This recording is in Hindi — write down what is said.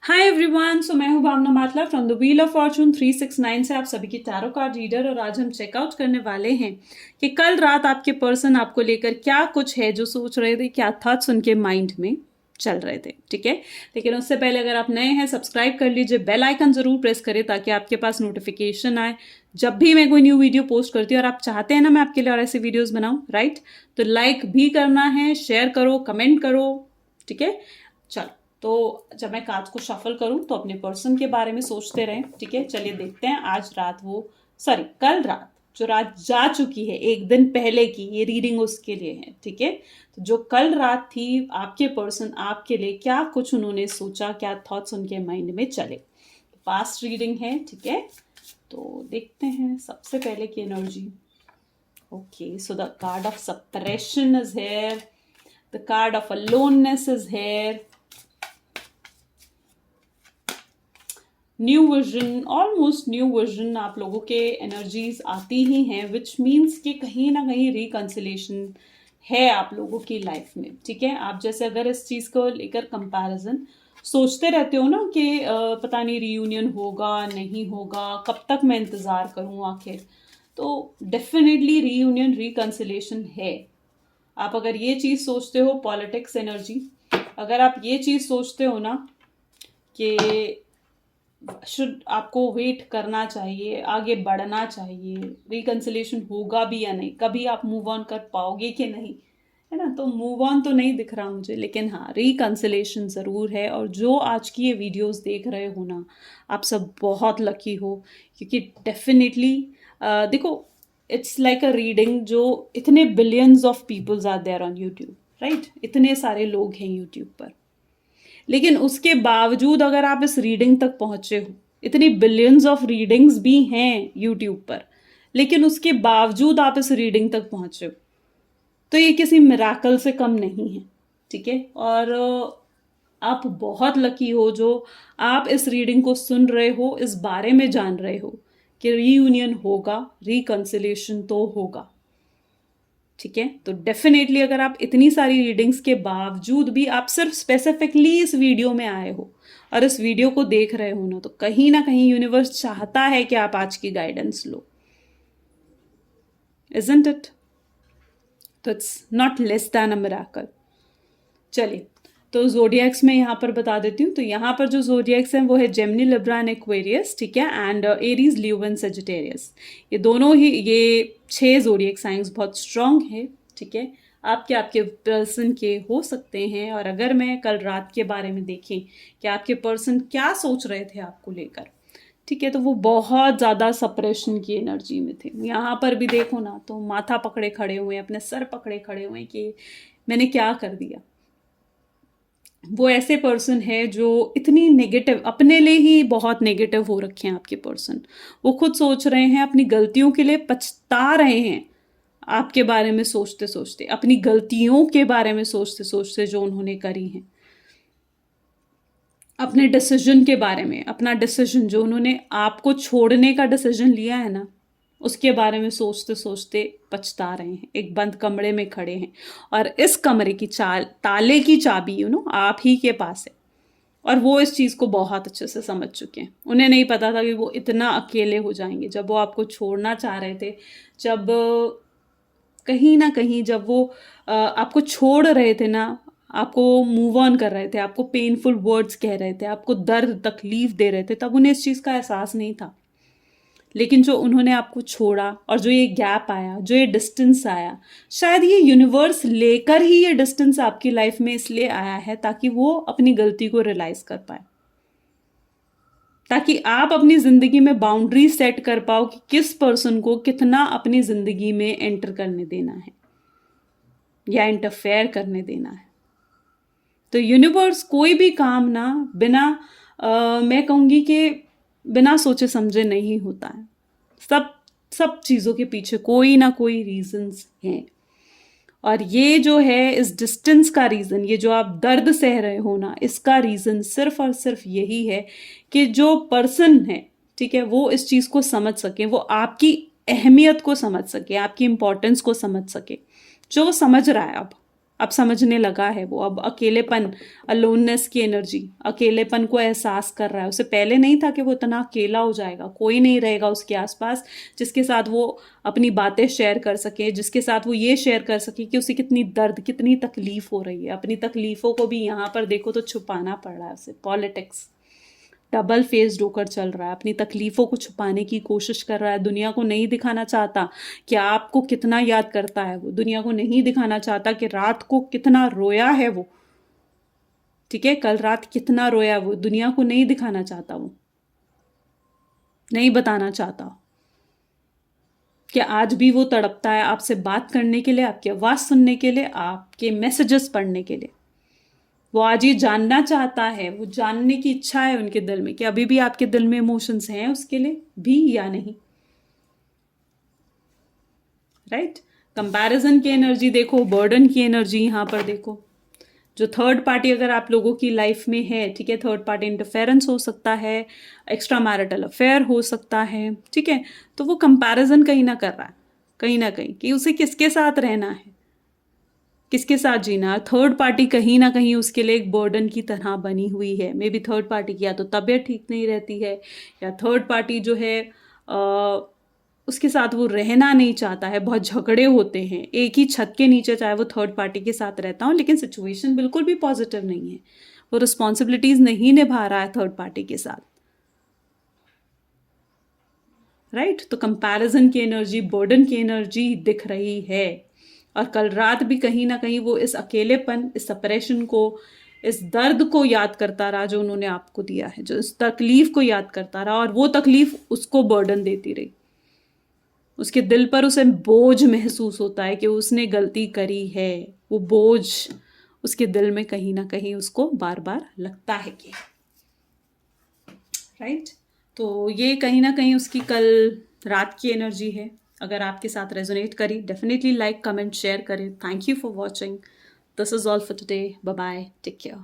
हाय एवरीवन, सो मैं हूं Bhavana Matla from the wheel of fortune 369 से आप सभी की टैरो कार्ड रीडर। और आज हम चेकआउट करने वाले हैं कि कल रात आपके पर्सन आपको लेकर क्या कुछ है जो सोच रहे थे, क्या थॉट्स उनके माइंड में चल रहे थे। ठीक है, लेकिन उससे पहले अगर आप नए हैं सब्सक्राइब कर लीजिए, बेल आइकन जरूर प्रेस करें ताकि आपके पास नोटिफिकेशन आए जब भी मैं कोई न्यू वीडियो पोस्ट करती हूँ। और आप चाहते हैं ना मैं आपके लिए और ऐसे वीडियोस बनाऊं, राइट? तो लाइक भी करना है, शेयर करो, कमेंट करो। ठीक है, चलो। तो जब मैं कार्ड्स को शफल करूं तो अपने पर्सन के बारे में सोचते रहें। ठीक है, चलिए देखते हैं आज रात कल रात जो रात जा चुकी है एक दिन पहले की, ये रीडिंग उसके लिए है। ठीक है, तो जो कल रात थी आपके पर्सन आपके लिए क्या कुछ उन्होंने सोचा, क्या थॉट्स उनके माइंड में चले। पास्ट रीडिंग है। ठीक है, तो देखते हैं सबसे पहले की energy. Okay, so the card of suppression is here, the card of aloneness is here, new vision, almost new vision आप लोगों के एनर्जीज आती ही हैं, विच मीन्स कि कहीं ना कहीं रिकंसिलेशन है आप लोगों की लाइफ में। ठीक है, आप जैसे अगर इस चीज़ को लेकर कंपैरिजन सोचते रहते हो ना कि पता नहीं रीयूनियन होगा नहीं होगा, कब तक मैं इंतज़ार करूं आखिर, तो डेफिनेटली रीयूनियन रिकंसिलेशन है। आप अगर ये चीज़ सोचते हो, पॉलिटिक्स एनर्जी, अगर आप ये चीज़ सोचते हो ना कि शुड आपको वेट करना चाहिए, आगे बढ़ना चाहिए, रिकंसिलेशन होगा भी या नहीं, कभी आप मूव ऑन कर पाओगे कि नहीं, है ना? तो मूव ऑन तो नहीं दिख रहा मुझे, लेकिन हाँ रिकंसिलेशन ज़रूर है। और जो आज की ये वीडियोस देख रहे हो ना, आप सब बहुत लकी हो, क्योंकि डेफिनेटली देखो, इट्स लाइक अ रीडिंग जो इतने billions of peoples are there on YouTube, right? इतने सारे लोग हैं यूट्यूब पर, लेकिन उसके बावजूद अगर आप इस रीडिंग तक पहुंचे हो, इतनी बिलियंस ऑफ रीडिंग्स भी हैं यूट्यूब पर, लेकिन उसके बावजूद आप इस रीडिंग तक पहुंचे हो, तो ये किसी मिराकल से कम नहीं है। ठीक है, और आप बहुत लकी हो जो आप इस रीडिंग को सुन रहे हो, इस बारे में जान रहे हो कि रीयूनियन होगा, रिकंसिलेशन तो होगा। ठीक है, तो डेफिनेटली अगर आप इतनी सारी रीडिंग्स के बावजूद भी आप सिर्फ स्पेसिफिकली इस वीडियो में आए हो और इस वीडियो को देख रहे हो ना कहीं यूनिवर्स चाहता है कि आप आज की गाइडेंस लो, इजंट इट? तो it's not less than a miracle. चलिए, तो जोडियक्स में यहाँ पर बता देती हूँ। तो यहाँ पर जो जोडियक्स हैं वो है जेमिनी, लिब्रा एंड एक्वेरियस। ठीक है, and Aries, leave and Sagittarius. ये दोनों ही, ये 6 जोडियक साइंस बहुत स्ट्रांग है। ठीक है, आपके पर्सन के हो सकते हैं। और अगर मैं कल रात के बारे में देखें कि आपके पर्सन क्या सोच रहे थे आपको लेकर, ठीक है, तो वो बहुत ज़्यादा सप्रेशन की एनर्जी में थे। यहाँ पर भी देखो ना, तो माथा पकड़े खड़े हुए, अपने सर पकड़े खड़े हुए कि मैंने क्या कर दिया। वो ऐसे पर्सन है जो इतनी नेगेटिव, अपने लिए ही बहुत नेगेटिव हो रखे हैं आपके पर्सन। वो खुद सोच रहे हैं, अपनी गलतियों के लिए पछता रहे हैं, आपके बारे में सोचते सोचते, अपनी गलतियों के बारे में सोचते सोचते जो उन्होंने करी हैं, अपने डिसीजन के बारे में, अपना डिसीजन जो उन्होंने आपको छोड़ने का डिसीजन लिया है ना, उसके बारे में सोचते सोचते पछता रहे हैं। एक बंद कमरे में खड़े हैं और इस कमरे की ताले की चाबी आप ही के पास है। और वो इस चीज़ को बहुत अच्छे से समझ चुके हैं। उन्हें नहीं पता था कि वो इतना अकेले हो जाएंगे जब वो आपको छोड़ना चाह रहे थे, जब कहीं ना कहीं जब वो आपको छोड़ रहे थे ना, आपको मूव ऑन कर रहे थे, आपको पेनफुल वर्ड्स कह रहे थे, आपको दर्द तकलीफ दे रहे थे, तब उन्हें इस चीज़ का एहसास नहीं था। लेकिन जो उन्होंने आपको छोड़ा और जो ये गैप आया, जो ये डिस्टेंस आया, शायद ये यूनिवर्स लेकर ही ये डिस्टेंस आपकी लाइफ में इसलिए आया है ताकि वो अपनी गलती को रियलाइज कर पाए, ताकि आप अपनी जिंदगी में बाउंड्री सेट कर पाओ कि किस पर्सन को कितना अपनी जिंदगी में एंटर करने देना है या इंटरफेयर करने देना है। तो यूनिवर्स कोई भी काम ना बिना मैं कहूँगी कि बिना सोचे समझे नहीं होता है। सब चीज़ों के पीछे कोई ना कोई रीजंस हैं। और ये जो है इस डिस्टेंस का रीज़न, ये जो आप दर्द सह रहे हो ना, इसका रीज़न सिर्फ और सिर्फ यही है कि जो पर्सन है, ठीक है, वो इस चीज़ को समझ सके, वो आपकी अहमियत को समझ सके, आपकी इम्पोर्टेंस को समझ सके, जो वो समझ रहा है अब। अब समझने लगा है वो, अब अकेलेपन, अलोननेस की एनर्जी, अकेलेपन को एहसास कर रहा है। उसे पहले नहीं था कि वो इतना अकेला हो जाएगा, कोई नहीं रहेगा उसके आसपास जिसके साथ वो अपनी बातें शेयर कर सके, जिसके साथ वो ये शेयर कर सके कि उसे कितनी दर्द, कितनी तकलीफ हो रही है। अपनी तकलीफों को भी यहाँ पर देखो तो छुपाना पड़ रहा है उसे। पॉलिटिक्स, डबल फेस्ड होकर चल रहा है, अपनी तकलीफों को छुपाने की कोशिश कर रहा है, दुनिया को नहीं दिखाना चाहता कि आपको कितना याद करता है वो, दुनिया को नहीं दिखाना चाहता कि रात को कितना रोया है वो, ठीक है, कल रात कितना रोया वो, दुनिया को नहीं दिखाना चाहता, वो नहीं बताना चाहता कि आज भी वो तड़पता है आपसे बात करने के लिए, आपकी आवाज़ सुनने के लिए, आपके मैसेजेस पढ़ने के लिए। वो आज ये जानना चाहता है, वो जानने की इच्छा है उनके दिल में कि अभी भी आपके दिल में इमोशंस हैं उसके लिए भी या नहीं। राइट, कंपैरिजन की एनर्जी देखो, बर्डन की एनर्जी यहाँ पर देखो। जो थर्ड पार्टी अगर आप लोगों की लाइफ में है, ठीक है, थर्ड पार्टी इंटरफेरेंस हो सकता है, एक्स्ट्रा मैरिटल अफेयर हो सकता है, ठीक है, तो वो कंपैरिजन कहीं ना कर रहा है, कहीं ना कहीं, कि उसे किसके साथ रहना है, किसके साथ जीना। थर्ड पार्टी कहीं ना कहीं उसके लिए एक बर्डन की तरह बनी हुई है। मे बी थर्ड पार्टी की या तो तबीयत ठीक नहीं रहती है, या थर्ड पार्टी जो है उसके साथ वो रहना नहीं चाहता है, बहुत झगड़े होते हैं एक ही छत के नीचे, चाहे वो थर्ड पार्टी के साथ रहता हो, लेकिन सिचुएशन बिल्कुल भी पॉजिटिव नहीं है, वो रिस्पॉन्सिबिलिटीज नहीं निभा रहा है थर्ड पार्टी के साथ। राइट, तो कंपैरिजन की एनर्जी, बर्डन की एनर्जी दिख रही है। और कल रात भी कहीं ना कहीं वो इस अकेलेपन, इस सेपरेशन को, इस दर्द को याद करता रहा जो उन्होंने आपको दिया है, जो इस तकलीफ को याद करता रहा, और वो तकलीफ उसको बर्डन देती रही। उसके दिल पर उसे बोझ महसूस होता है कि उसने गलती करी है, वो बोझ उसके दिल में कहीं ना कहीं उसको बार बार लगता है कि, राइट, तो ये कहीं ना कहीं उसकी कल रात की एनर्जी है। अगर आपके साथ रेजोनेट करी, डेफिनेटली लाइक, कमेंट, शेयर करें। Thank you for watching. This is all for today. Bye bye, take care.